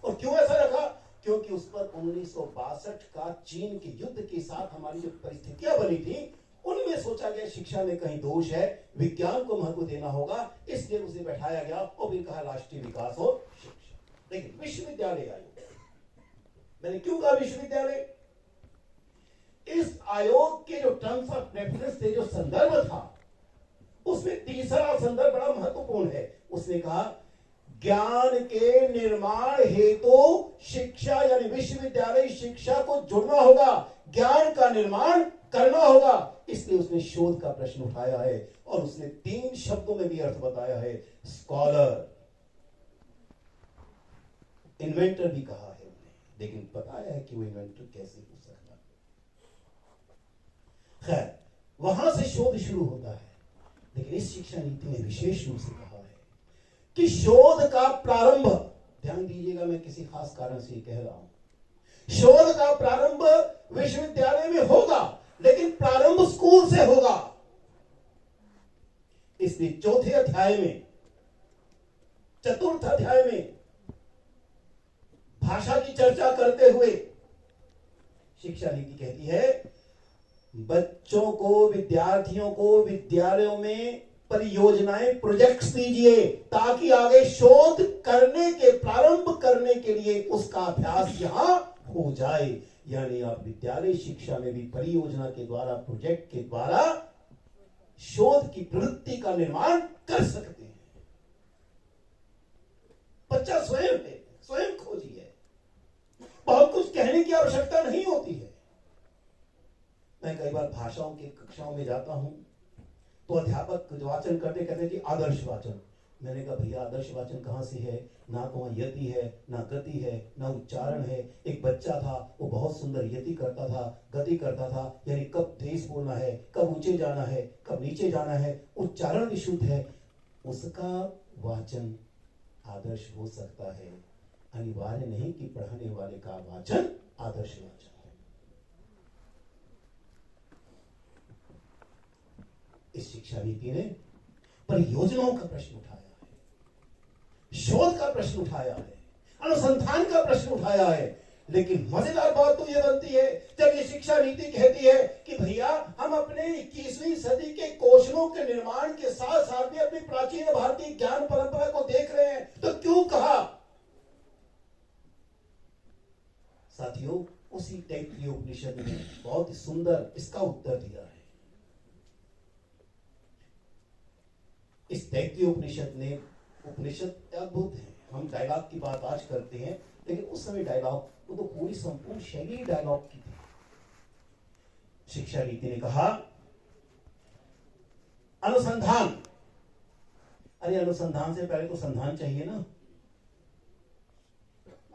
और क्यों ऐसा रखा? क्योंकि उस पर 1962 का चीन के युद्ध के साथ हमारी जो परिस्थितियां बनी थी, उनमें सोचा गया शिक्षा में कहीं दोष है, विज्ञान को महत्व देना होगा, इसलिए उसे बैठाया गया और फिर कहा राष्ट्रीय विकास और शिक्षा। लेकिन विश्वविद्यालय आयोग, मैंने क्यों कहा विश्वविद्यालय? इस आयोग के जो टर्म्स ऑफ रेफरेंस थे, जो संदर्भ था, उसमें तीसरा संदर्भ बड़ा महत्वपूर्ण है। उसने कहा ज्ञान के निर्माण हेतु शिक्षा यानी विश्वविद्यालय शिक्षा को जुड़ना होगा, ज्ञान का निर्माण करना होगा। इसलिए उसने शोध का प्रश्न उठाया है और उसने 3 शब्दों में भी अर्थ बताया है, स्कॉलर, इन्वेंटर भी कहा है उन्हें, लेकिन बताया है कि वो इन्वेंटर कैसे हो सकता। खैर, वहां से शोध शुरू होता है, लेकिन इस शिक्षा नीति में विशेष रूप से कहा है कि शोध का प्रारंभ, ध्यान दीजिएगा, मैं किसी खास कारण से कह रहा हूं, शोध का प्रारंभ विश्वविद्यालय में होगा, लेकिन प्रारंभ स्कूल से होगा। इसलिए चौथे अध्याय में, चतुर्थ अध्याय में भाषा की चर्चा करते हुए शिक्षा नीति कहती है बच्चों को, विद्यार्थियों को विद्यालयों में परियोजनाएं, प्रोजेक्ट्स दीजिए, ताकि आगे शोध करने के, प्रारंभ करने के लिए उसका अभ्यास यहां हो जाए। यानी आप विद्यालय शिक्षा में भी परियोजना के द्वारा, प्रोजेक्ट के द्वारा शोध की प्रवृत्ति का निर्माण कर सकते हैं। बच्चा स्वयं है, स्वयं खोजी है, बहुत कुछ कहने की आवश्यकता नहीं होती है। मैं कई बार भाषाओं की कक्षाओं में जाता हूं तो अध्यापक जो वाचन करते कहते हैं कि आदर्श वाचन। मैंने कहा भैया, आदर्श वाचन कहां से है? ना तो वहां यति है, ना गति है, ना उच्चारण है। एक बच्चा था, वो बहुत सुंदर यति करता था, गति करता था, यानी कब तेज बोलना है, कब ऊंचे जाना है, कब नीचे जाना है, उच्चारण भी शुद्ध है। उसका वाचन आदर्श हो सकता है, अनिवार्य नहीं कि पढ़ाने वाले का वाचन आदर्श वाचन है। इस शिक्षा नीति ने परियोजनाओं का प्रश्न उठाया है, शोध का प्रश्न उठाया है, अनुसंधान का प्रश्न उठाया है। लेकिन मजेदार बात तो यह बनती है जब ये शिक्षा नीति कहती है कि भैया हम अपने 21वीं सदी के कौशलों के निर्माण के साथ साथ में अपनी प्राचीन भारतीय ज्ञान परंपरा को देख रहे हैं, तो क्यों कहा? साथियों, उसी तैत्तिरीय उपनिषद ने बहुत ही सुंदर इसका उत्तर दिया है। इस तैत्तिरीय उपनिषद ने, उपनिषद अद्भुत है, हम डायलॉग की बात आज करते हैं, लेकिन उस समय डायलॉग वो तो पूरी संपूर्ण शैली डायलॉग की थी। शिक्षा नीति ने कहा अनुसंधान, अरे अनुसंधान से पहले तो संधान चाहिए ना।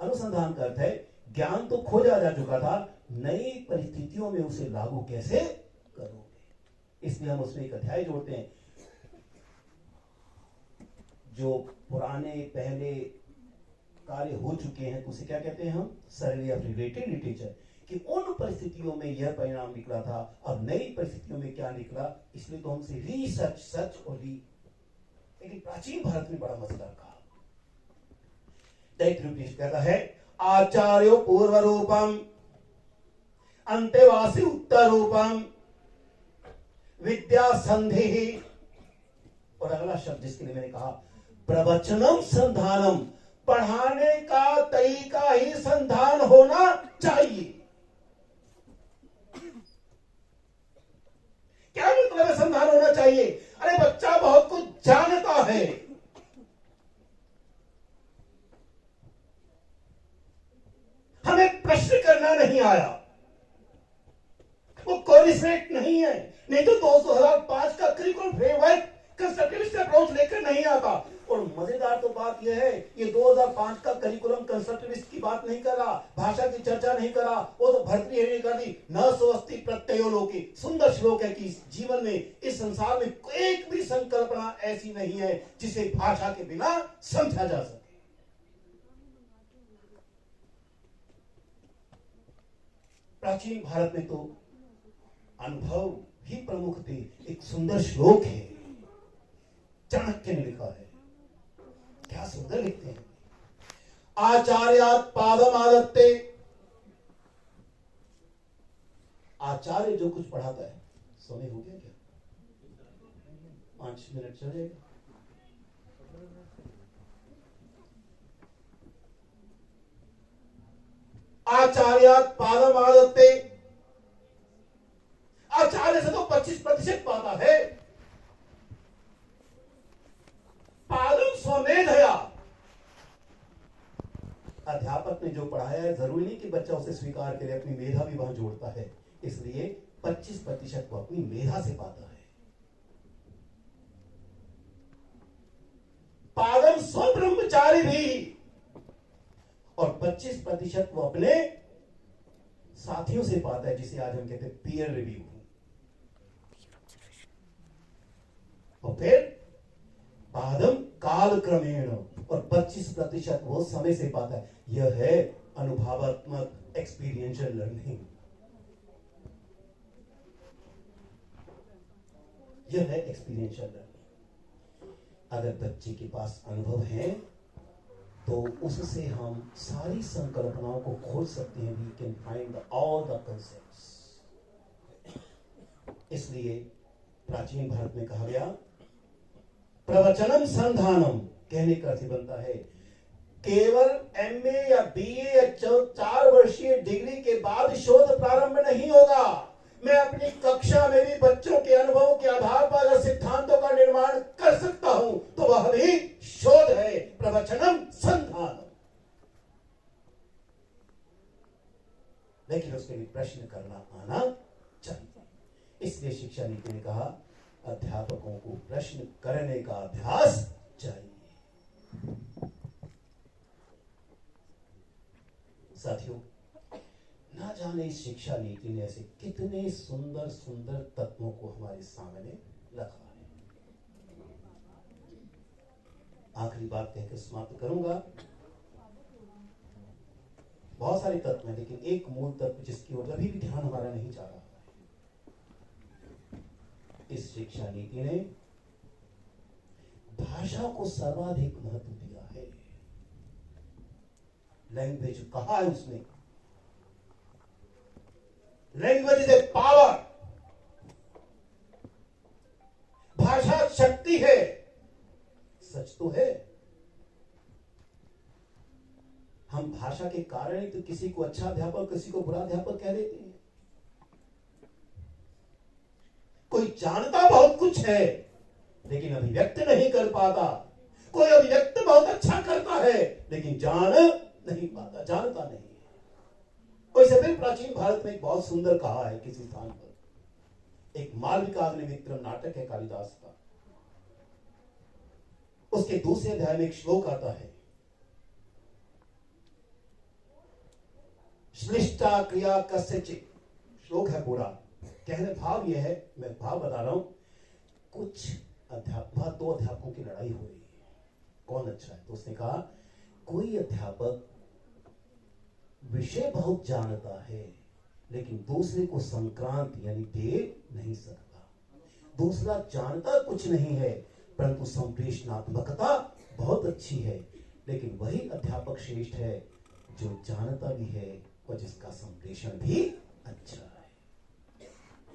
अनुसंधान का अर्थ है ज्ञान तो खोजा जा चुका था, नई परिस्थितियों में उसे लागू कैसे करोगे। इसलिए हम उसमें एक अध्याय जोड़ते हैं, जो पुराने पहले कार्य हो चुके हैं, तो उसे क्या कहते हैं हम? सर्वे ऑफ रिलेटेड लिटरेचर, कि उन परिस्थितियों में यह परिणाम निकला था, अब नई परिस्थितियों में क्या निकला। इसलिए तो हमसे रिसर्च, सच और री। लेकिन प्राचीन भारत में बड़ा मजेदार कहा, तैत्तिरीय कहता है आचार्यो पूर्व रूपम अंत्यवासी उत्तर रूपम विद्या संधि। और अगला शब्द जिसके लिए मैंने कहा प्रवचनम संधानम, पढ़ाने का तरीका ही संधान होना चाहिए। क्या मतलब है संधान होना चाहिए? अरे बच्चा बहुत कुछ जानता है, हमें प्रश्न करना नहीं आया, वो कोरिलेट नहीं है। नहीं तो 2005 का करिकुलम फ्रेमवर्क कंस्ट्रक्टिविस्ट अप्रोच लेकर नहीं आता। और मजेदार तो बात यह है, ये 2005 का करिकुलम कंस्ट्रक्टिविस्ट की बात नहीं कर रहा, भाषा की चर्चा नहीं कर रहा, वो तो भर्तृहरि कर दी। न सोअस्ति प्रत्ययो लोके, सुंदर श्लोक है कि इस जीवन में, इस संसार में एक भी संकल्पना ऐसी नहीं है जिसे भाषा के बिना समझा जा सके। प्राचीन भारत में तो अनुभव ही प्रमुख थे। एक सुंदर श्लोक है, चाणक्य ने लिखा है, क्या सुंदर लिखते हैं। आचार्यात् पादम आदत्ते, आचार्य जो कुछ पढ़ाता है। समय हो गया क्या? 5 मिनट चल जाएगा। आचार्यात् पादम आदत्ते, आचार्य से तो 25% पाता है। पादम स्वमेधया, अध्यापक ने जो पढ़ाया है जरूरी नहीं कि बच्चा उसे स्वीकार करे, अपनी मेधा भी वहां जोड़ता है, इसलिए 25% वो अपनी मेधा से पाता है। पादम स्व ब्रह्मचारी भी, और 25% वो अपने साथियों से पाता है, जिसे आज हम कहते हैं पीयर रिव्यू। और फिर पादम काल क्रमेण, और 25% वो समय से पाता है। यह है अनुभवात्मक एक्सपीरियंशियल लर्निंग। यह है एक्सपीरियंशियल लर्निंग। अगर बच्चे के पास अनुभव है तो उससे हम सारी संकल्पनाओं को खोज सकते हैं। We can find all the concepts. इसलिए प्राचीन भारत में कहा गया, प्रवचनम संधानम, कहने का अर्थ बनता है केवल एमए या बीए या 4 वर्षीय डिग्री के बाद शोध प्रारंभ नहीं होगा। मैं अपनी कक्षा में भी बच्चों के अनुभव के आधार पर अगर सिद्धांतों का निर्माण कर सकता हूं तो वह भी शोध है, प्रवचनम संधानम। लेकिन उसके लिए प्रश्न करना आना चाहिए। इसलिए शिक्षा नीति ने कहा, अध्यापकों को प्रश्न करने का अभ्यास चाहिए। साथियों, ना जाने इस शिक्षा नीति ने ऐसे कितने सुंदर सुंदर तत्वों को हमारे सामने रखा है। आखिरी बात कहकर समाप्त करूंगा। बहुत सारे तत्व हैं, लेकिन एक मूल तत्व जिसकी ओर अभी भी ध्यान हमारा नहीं जा रहा, इस शिक्षा नीति ने भाषा को सर्वाधिक महत्व दिया है। लैंग्वेज कहा है उसने, लैंग्वेज इज ए पावर। भाषा शक्ति है। सच तो है, हम भाषा के कारण ही तो किसी को अच्छा अध्यापक, किसी को बुरा अध्यापक कह देते हैं। कोई जानता बहुत कुछ है लेकिन अभिव्यक्त नहीं कर पाता। कोई अभिव्यक्त बहुत अच्छा करता है लेकिन जान नहीं पाता, जानता नहीं है। कोई सभी प्राचीन भारत में एक बहुत सुंदर कहा है किसी स्थान पर, एक मालविकाग्निमित्रम नाटक है कालिदास का, उसके दूसरे अध्याय में एक श्लोक आता है, श्लिष्टा क्रिया कस्यचित्, श्लोक है पूरा। कहने भाव यह है, मैं भाव बता रहा हूं, कुछ अध्यापक, 2 अध्यापकों की लड़ाई हो रही है, कौन अच्छा है? तो उसने कहा, कोई अध्यापक विषय बहुत जानता है लेकिन दूसरे को संक्रांत यानी दे नहीं सकता। दूसरा जानता कुछ नहीं है परंतु संप्रेषणात्मकता बहुत अच्छी है, लेकिन वही अध्यापक श्रेष्ठ है जो जानता भी है और जिसका संप्रेषण भी अच्छा है।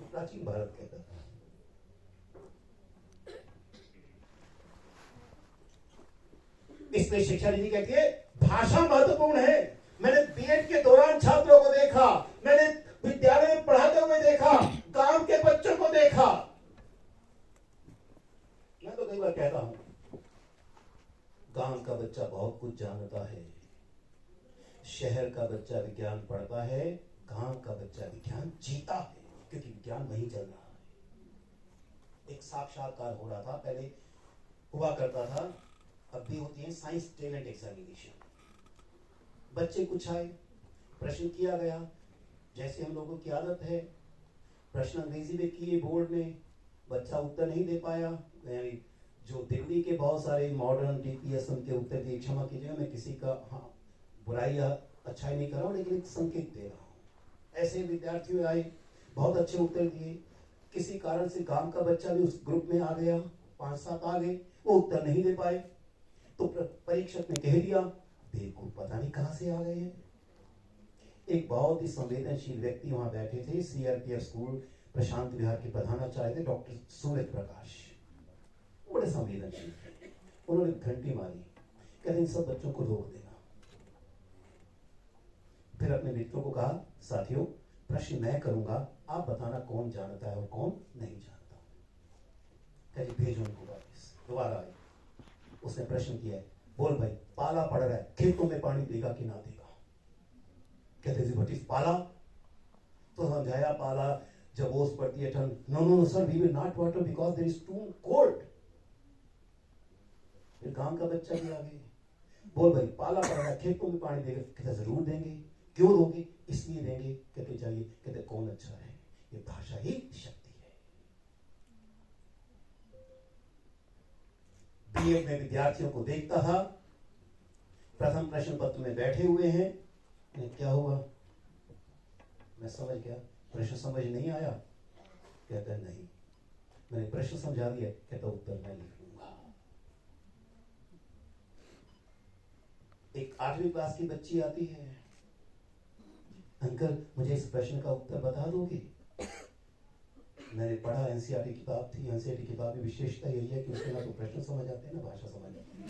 प्राचीन भारत कहता था। इसलिए शिक्षा नीति कहती है भाषा महत्वपूर्ण है। मैंने बीएड के दौरान छात्रों को देखा, मैंने विद्यालय में पढ़ाते हुए देखा, गांव के बच्चों को देखा। मैं तो कई बार कहता हूं, गांव का बच्चा बहुत कुछ जानता है, शहर का बच्चा विज्ञान पढ़ता है, गांव का बच्चा विज्ञान जीता है। क्योंकि विज्ञान वहीं चल रहा है। एक साक्षात्कार हो रहा था, पहले हुआ करता था, अब भी होती है साइंस टैलेंट एग्जामिनेशन। बच्चे कुछ आए, प्रश्न किया गया, जैसे हम लोगों की आदत है, प्रश्न अंग्रेजी में किए बोर्ड ने, बच्चा उत्तर नहीं दे पाया, जो दिल्ली के बहुत सारे मॉडर्न डीपीएस के उत्तर दिए, क्षमा कीजिएगा मैं किसी का बुराई या अच्छाई नहीं कर रहा हूँ, लेकिन एक संकेत दे रहा हूँ। ऐसे विद्यार्थी आए, बहुत अच्छे उत्तर दिए, किसी कारण से गांव का बच्चा भी उस ग्रुप में आ गया, 5-7 आ गए, वो उत्तर नहीं दे पाए, तो परीक्षक ने कह दिया बेवकूफ पता नहीं कहां से आ गए हैं। एक बहुत ही संवेदनशील व्यक्ति वहां बैठे थे, सीआरपीएफ स्कूल प्रशांत विहार के प्रधानाचार्य थे, डॉक्टर सूरज प्रकाश, बड़े संवेदनशील थे। उन्होंने घंटी मारी, कहते इन सब बच्चों को रोक देना। फिर अपने मित्रों को कहा साथियों प्रश्न मैं करूंगा, आप बताना कौन जानता है और कौन नहीं जानता। कहते भेजो उनको वापस। दोबारा आए, उसने प्रश्न किया, बोल भाई पाला पड़ रहा है, खेतों में पानी देगा कि ना देगा। कहते जी भट्टी पाला, तो समझाया पाला जब ओस पड़ती है ठंड, no no no sir we will not water because there is too cold. फिर गांव का बच्चा भी आ गया, बोल भाई पाला पड़ रहा है, खेतों में पानी देगा। कहते जरूर देंगे, क्यों दोगे, इसलिए देंगे। कहते चाहिए, कहते कौन अच्छा है, ये भाषा ही शक्ति है। बीएड में विद्यार्थियों को देखता था, प्रथम प्रश्न पत्र में बैठे हुए हैं, क्या हुआ, मैं समझ गया, प्रश्न समझ नहीं आया। कहता नहीं, मैंने प्रश्न समझा दिया। कहता उत्तर मैं लिख लूंगा। एक 8वीं क्लास की बच्ची आती है, अंकल मुझे इस प्रश्न का उत्तर बता दोगे। मैंने पढ़ा, एनसीईआरटी किताब थी, एनसीईआरटी किताब की विशेषता यही है कि उसके ना तो प्रश्न समझ आते हैं ना भाषा समझ आती है।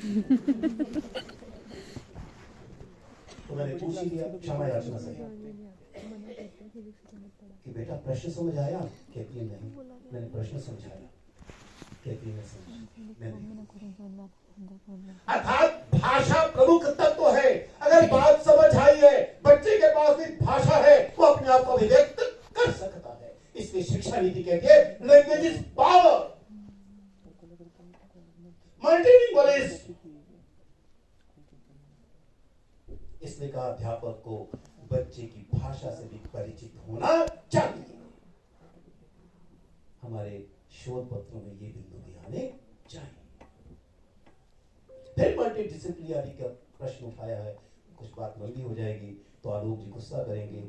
तो मैंने पूछ ही लिया, क्षमा याचना से कि बेटा प्रश्न समझ आया। कहती है नहीं, मैंने प्रश्न समझाया। कहती है समझ। अर्थात भाषा प्रमुख तत्व है। अगर बात समझ आई है, बच्चे के पास भी भाषा है, वो अपने आप को अभिव्यक्त कर सकता है। इसलिए शिक्षा नीति कहती है लैंग्वेज इज पावर। मल्टीलिंगुअलिज्म, इसलिए कहा अध्यापक को बच्चे की भाषा से भी परिचित होना चाहिए। हमारे शोध पत्रों में ये बिंदु भी आने चाहिए। फिर मल्टीडिसिप्लिनरी का प्रश्न उठाया है, कुछ बात लंबी हो जाएगी तो आलोक जी गुस्सा करेंगे,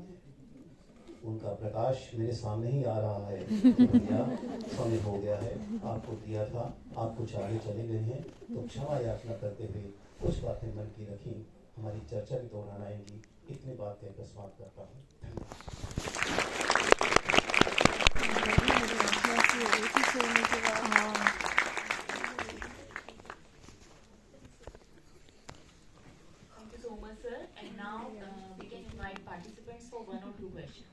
उनका प्रकाश मेरे सामने ही आ रहा है। समय हो गया है, आपको दिया था, आप कुछ आगे चले गए हैं, तो क्षमा याचना करते हुए कुछ बातें मन की रखी, हमारी चर्चा भी दौरान आएंगी। इतनी बात कहकर समाप्त करता हूँ। धन्यवाद।